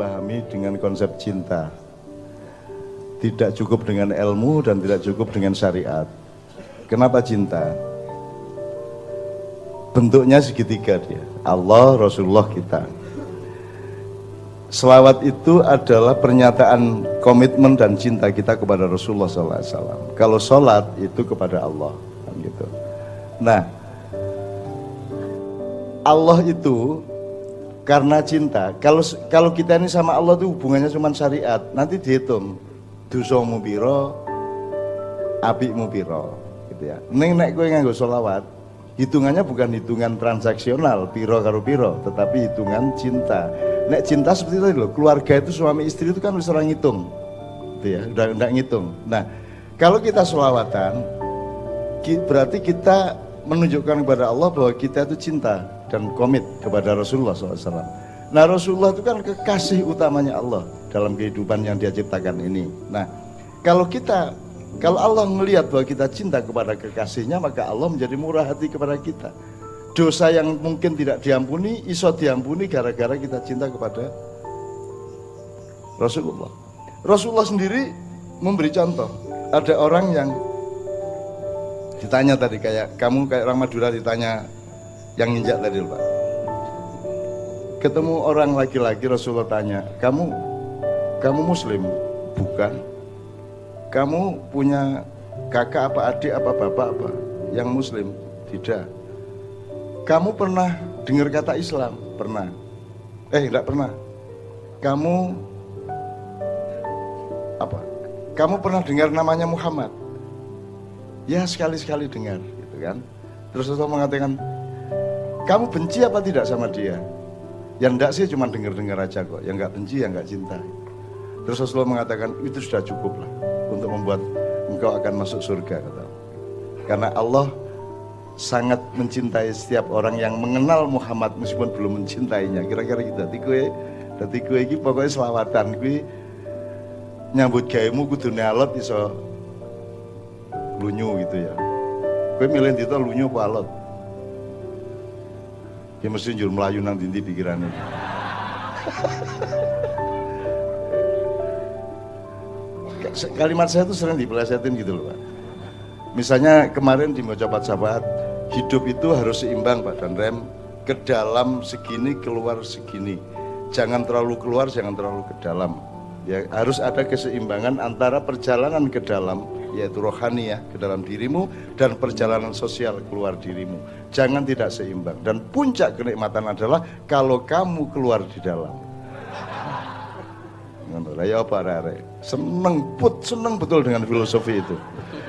dipahami dengan konsep cinta. Tidak cukup dengan ilmu dan tidak cukup dengan syariat. Kenapa cinta? Bentuknya segitiga dia. Allah, Rasulullah, kita. Selawat itu adalah pernyataan komitmen dan cinta kita kepada Rasulullah SAW. Kalau sholat itu kepada Allah, kan gitu. Nah, Allah itu karena cinta. Kalau kita ini sama Allah itu hubungannya cuma syariat, nanti dihitung dosamu piro, apikmu piro, gitu ya. Nek kowe nganggo sholawat, hitungannya bukan hitungan transaksional piro karo piro, tetapi hitungan cinta. Nek cinta seperti itu loh, keluarga itu suami istri itu kan harus orang ngitung, gitu ya, udah ngitung. Nah, kalau kita sholawatan, berarti kita menunjukkan kepada Allah bahwa kita itu cinta dan komit kepada Rasulullah SAW. Nah, Rasulullah itu kan kekasih utamanya Allah dalam kehidupan yang dia ciptakan ini. Nah, kalau Allah melihat bahwa kita cinta kepada kekasihnya, maka Allah menjadi murah hati kepada kita. Dosa yang mungkin tidak diampuni, iso diampuni gara-gara kita cinta kepada Rasulullah. Rasulullah sendiri memberi contoh. Ada orang yang ditanya tadi, kayak orang Madura ditanya yang nginjak tadi, Pak. Ketemu orang laki-laki, Rasulullah tanya, kamu muslim? Bukan. Kamu punya kakak apa adik apa bapak apa yang muslim? Tidak. Kamu pernah dengar kata Islam? Pernah. Enggak pernah. Kamu pernah dengar namanya Muhammad? Ya, sekali-sekali dengar, gitu kan. Terus Rasulullah mengatakan, kamu benci apa tidak sama dia? Yang enggak sih cuma dengar-dengar aja kok. Yang enggak benci, yang enggak cinta. Terus Rasulullah mengatakan, itu sudah cukup lah untuk membuat engkau akan masuk surga, kata. Karena Allah sangat mencintai setiap orang yang mengenal Muhammad meskipun belum mencintainya. Kira-kira gitu. Dadi kowe iki pokoknya selawatan kuwi nyambut gawemu kudune alot iso lunyu gitu ya. Kowe milih dita lunyu apa alot? Ya mesti njur melayu nang ndi pikirane. Kalimat saya itu sering dipelesetin gitu loh, Pak. Misalnya kemarin di Mojopat Sahabat, hidup itu harus seimbang, Pak dan Rem, ke dalam segini, keluar segini. Jangan terlalu keluar, jangan terlalu ke dalam. Ya, harus ada keseimbangan antara perjalanan ke dalam, yaitu rohani ya, ke dalam dirimu, dan perjalanan sosial keluar dirimu. Jangan tidak seimbang. Dan puncak kenikmatan adalah kalau kamu keluar di dalam. Ya apa arek? Seneng betul dengan filosofi itu.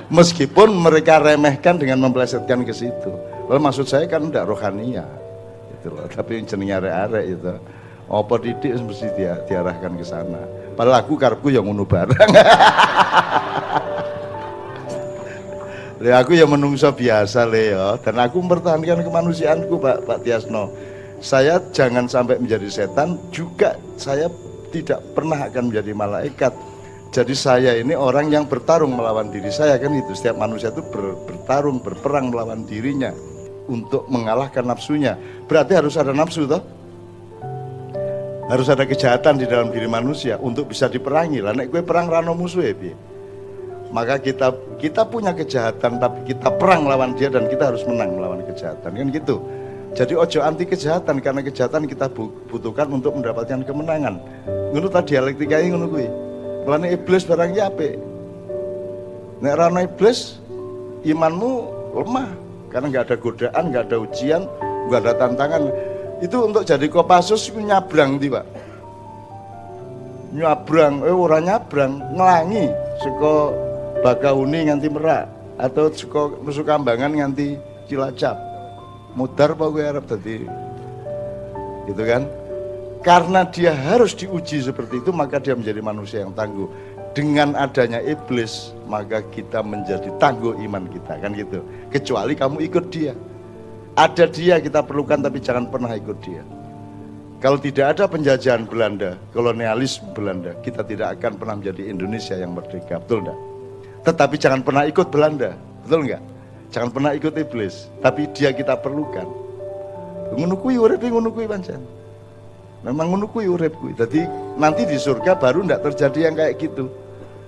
Meskipun mereka remehkan dengan memplesetkan ke situ. Lalu maksud saya kan tidak rohania, gitu loh. Tapi jenenge arek-arek itu, apa didik mesti diarahkan ke sana. Padahal aku karepku yang ngono barang. Aku yang menungso biasa ya, dan aku mempertahankan kemanusiaanku, Pak Tiasno. Saya jangan sampai menjadi setan, juga saya tidak pernah akan menjadi malaikat. Jadi saya ini orang yang bertarung melawan diri saya, kan itu. Setiap manusia itu bertarung, berperang melawan dirinya untuk mengalahkan nafsunya. Berarti harus ada nafsu toh? Harus ada kejahatan di dalam diri manusia untuk bisa diperangi. Lah nek kowe perang rano musuh ya piye? Maka kita punya kejahatan tapi kita perang lawan dia dan kita harus menang melawan kejahatan, kan gitu. Jadi ojo anti kejahatan, karena kejahatan kita butuhkan untuk mendapatkan kemenangan. Ngono ta dialektika iki ngono kuwi. Mulane iblis barang ki apik. Nek ora ana iblis, imanmu lemah karena enggak ada godaan, enggak ada ujian, enggak ada tantangan. Itu untuk jadi Kopassus nyabrang ndi, Pak? Nyabrang, ora nyabrang, nglangi saka Bakauni nganti Merak atau saka Nusukambangan nganti Cilacap. Mudar apa gue harap tadi gitu kan, karena dia harus diuji seperti itu, maka dia menjadi manusia yang tangguh. Dengan adanya iblis, maka kita menjadi tangguh iman kita, kan gitu. Kecuali kamu ikut dia, ada dia kita perlukan, tapi jangan pernah ikut dia. Kalau tidak ada penjajahan Belanda, kolonialisme Belanda, kita tidak akan pernah menjadi Indonesia yang merdeka, betul enggak? Tetapi jangan pernah ikut Belanda, betul enggak? Jangan pernah ikut iblis, tapi dia kita perlukan. Ngono kuwi urip ngono kuwi pancen. Memang ngono kuwi urip kuwi. Dadi Nanti di surga baru tidak terjadi yang kayak gitu.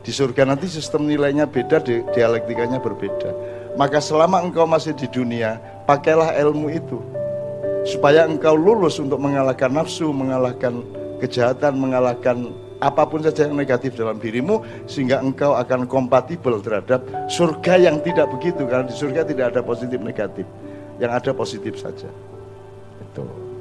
Di surga nanti sistem nilainya beda, dialektikanya berbeda. Maka selama engkau masih di dunia, pakailah ilmu itu supaya engkau lulus untuk mengalahkan nafsu, mengalahkan kejahatan, mengalahkan apapun saja yang negatif dalam dirimu, sehingga engkau akan kompatibel terhadap surga yang tidak begitu. Karena di surga tidak ada positif negatif, yang ada positif saja. Itu.